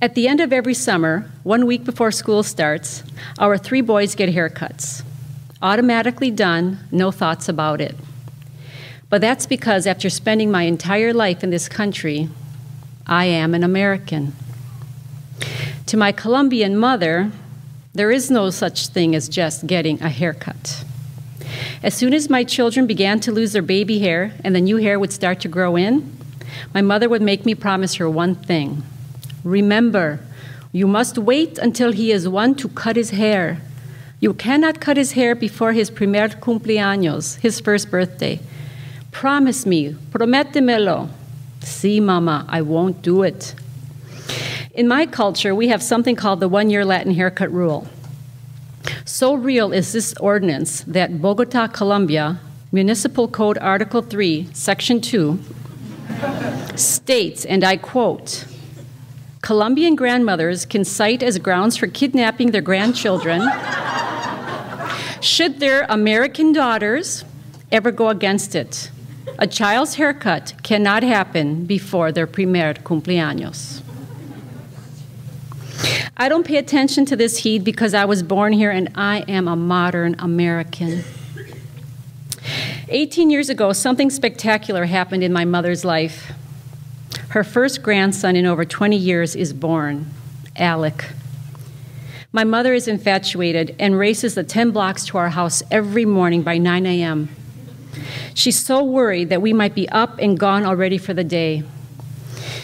At the end of every summer, 1 week before school starts, our 3 boys get haircuts. Automatically done, no thoughts about it. But that's because after spending my entire life in this country, I am an American. To my Colombian mother, there is no such thing as just getting a haircut. As soon as my children began to lose their baby hair and the new hair would start to grow in, my mother would make me promise her one thing. Remember, you must wait until he is 1 to cut his hair. You cannot cut his hair before his primer cumpleaños, his first birthday. Promise me, prométemelo. Sí, Mama, I won't do it. In my culture, we have something called the 1-year Latin haircut rule. So real is this ordinance that Bogota, Colombia, Municipal Code Article 3, Section 2, states, and I quote, Colombian grandmothers can cite as grounds for kidnapping their grandchildren should their American daughters ever go against it. A child's haircut cannot happen before their primer cumpleaños. I don't pay attention to this heat because I was born here and I am a modern American. 18 years ago, something spectacular happened in my mother's life. Her first grandson in over 20 years is born, Alec. My mother is infatuated and races the 10 blocks to our house every morning by 9 a.m. She's so worried that we might be up and gone already for the day.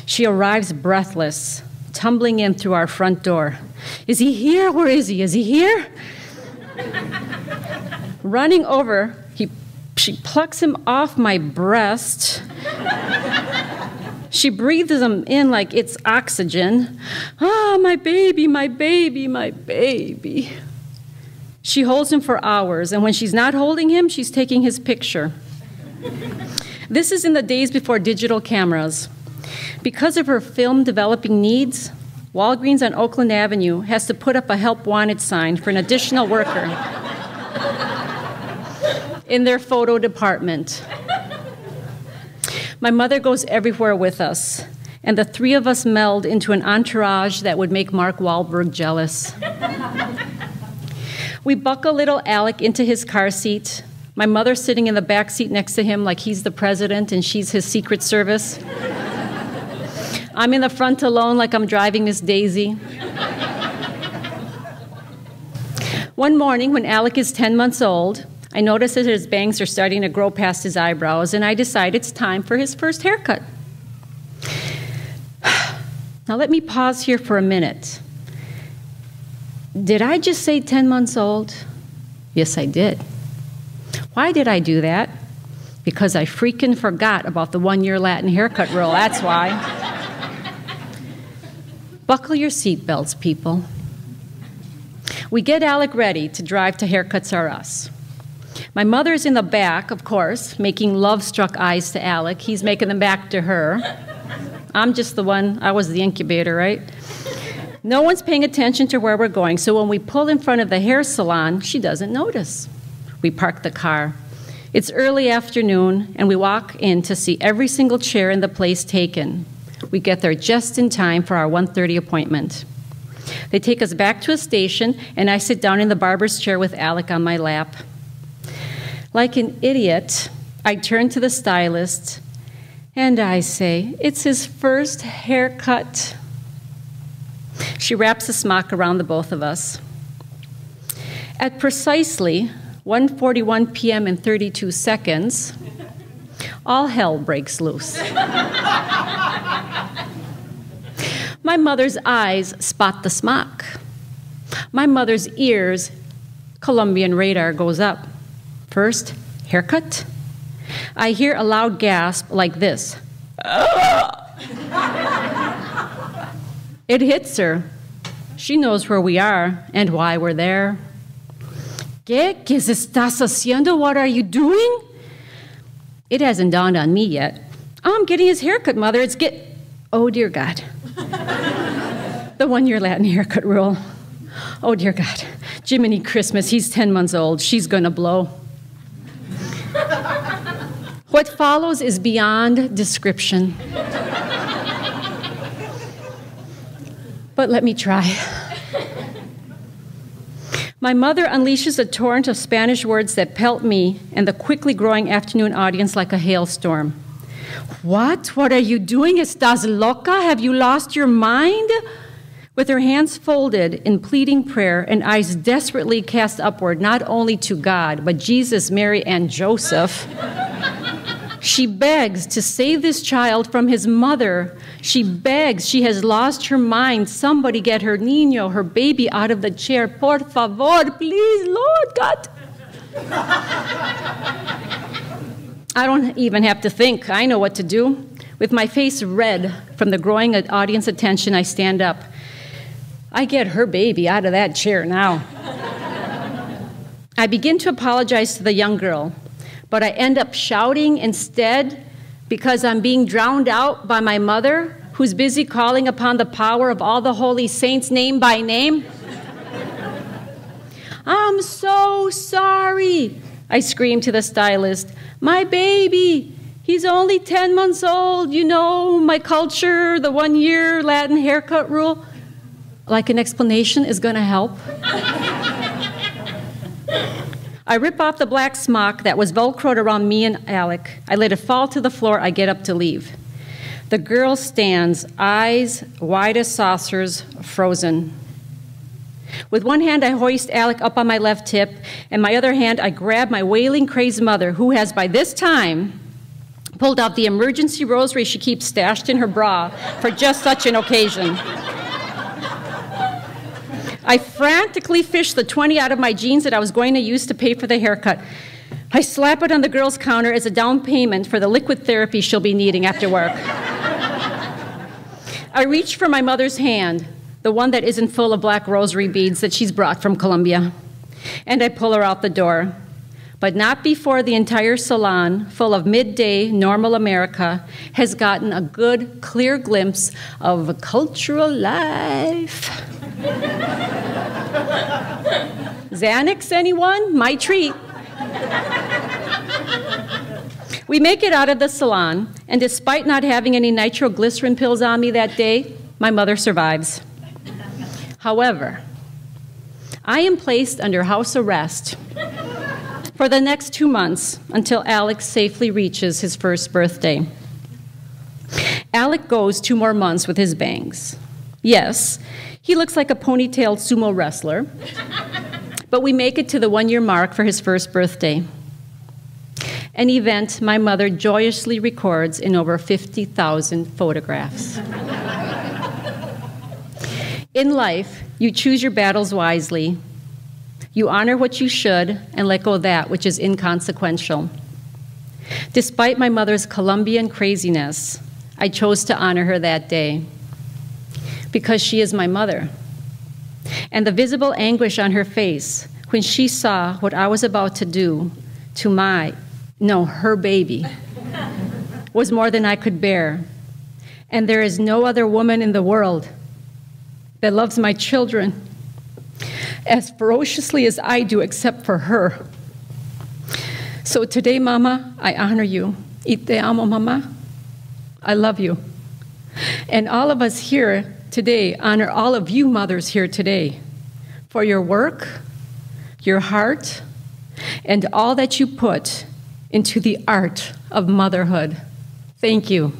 She arrives breathless, tumbling in through our front door. Is he here? Where is he? Is he here? Running over, she plucks him off my breast. She breathes him in like it's oxygen. Ah, my baby, my baby, my baby. She holds him for hours, and when she's not holding him, she's taking his picture. This is in the days before digital cameras. Because of her film developing needs, Walgreens on Oakland Avenue has to put up a help wanted sign for an additional worker in their photo department. My mother goes everywhere with us, and the 3 of us meld into an entourage that would make Mark Wahlberg jealous. We buckle little Alec into his car seat, my mother sitting in the back seat next to him like he's the president and she's his Secret Service. I'm in the front alone like I'm driving Miss Daisy. One morning when Alec is 10 months old, I notice that his bangs are starting to grow past his eyebrows, and I decide it's time for his first haircut. Now let me pause here for a minute. Did I just say 10 months old? Yes, I did. Why did I do that? Because I freaking forgot about the 1-year Latin haircut rule, that's why. Buckle your seatbelts, people. We get Alec ready to drive to Haircuts R Us. My mother's in the back, of course, making love-struck eyes to Alec. He's making them back to her. I'm just the one, I was the incubator, right? No one's paying attention to where we're going, so when we pull in front of the hair salon, she doesn't notice. We park the car. It's early afternoon, and we walk in to see every single chair in the place taken. We get there just in time for our 1:30 appointment. They take us back to a station, and I sit down in the barber's chair with Alec on my lap. Like an idiot, I turn to the stylist, and I say, it's his first haircut. She wraps a smock around the both of us. At precisely 1:41 p.m. and 32 seconds, all hell breaks loose. My mother's eyes spot the smock. My mother's ears, Colombian radar goes up. First, haircut. I hear a loud gasp like this. It hits her. She knows where we are and why we're there. ¿Qué estás haciendo? What are you doing? It hasn't dawned on me yet. Oh, I'm getting his haircut, Mother. Oh, dear God. The 1-year Latin haircut rule. Oh, dear God. Jiminy Christmas, he's 10 months old. She's gonna blow. What follows is beyond description. but let me try. My mother unleashes a torrent of Spanish words that pelt me and the quickly growing afternoon audience like a hailstorm. What? What are you doing? ¿Estás loca? Have you lost your mind? With her hands folded in pleading prayer and eyes desperately cast upward, not only to God, but Jesus, Mary, and Joseph, she begs to save this child from his mother. She begs. She has lost her mind. Somebody get her niño, her baby, out of the chair. Por favor, please, Lord God. I don't even have to think. I know what to do. With my face red from the growing audience attention, I stand up. I get her baby out of that chair now. I begin to apologize to the young girl, but I end up shouting instead because I'm being drowned out by my mother, who's busy calling upon the power of all the holy saints name by name. I'm so sorry, I scream to the stylist. My baby, he's only 10 months old. You know, my culture, the 1-year Latin haircut rule. Like an explanation is going to help. I rip off the black smock that was velcroed around me and Alec. I let it fall to the floor. I get up to leave. The girl stands, eyes wide as saucers, frozen. With one hand, I hoist Alec up on my left hip, and my other hand, I grab my wailing, crazed mother, who has by this time pulled out the emergency rosary she keeps stashed in her bra for just such an occasion. I frantically fish the 20 out of my jeans that I was going to use to pay for the haircut. I slap it on the girl's counter as a down payment for the liquid therapy she'll be needing after work. I reach for my mother's hand, the one that isn't full of black rosary beads that she's brought from Colombia, and I pull her out the door. But not before the entire salon, full of midday normal America, has gotten a good, clear glimpse of cultural life. Xanax, anyone? My treat. We make it out of the salon, and despite not having any nitroglycerin pills on me that day, my mother survives. However, I am placed under house arrest for the next 2 months until Alex safely reaches his first birthday. Alec goes 2 more months with his bangs. Yes, he looks like a ponytailed sumo wrestler, but we make it to the 1-year mark for his first birthday, an event my mother joyously records in over 50,000 photographs. In life, you choose your battles wisely. You honor what you should and let go of that which is inconsequential. Despite my mother's Colombian craziness, I chose to honor her that day because she is my mother. And the visible anguish on her face when she saw what I was about to do to her baby, was more than I could bear. And there is no other woman in the world that loves my children as ferociously as I do, except for her. So today, Mama, I honor you. Y te amo, Mama. I love you. And all of us here today honor all of you mothers here today for your work, your heart, and all that you put into the art of motherhood. Thank you.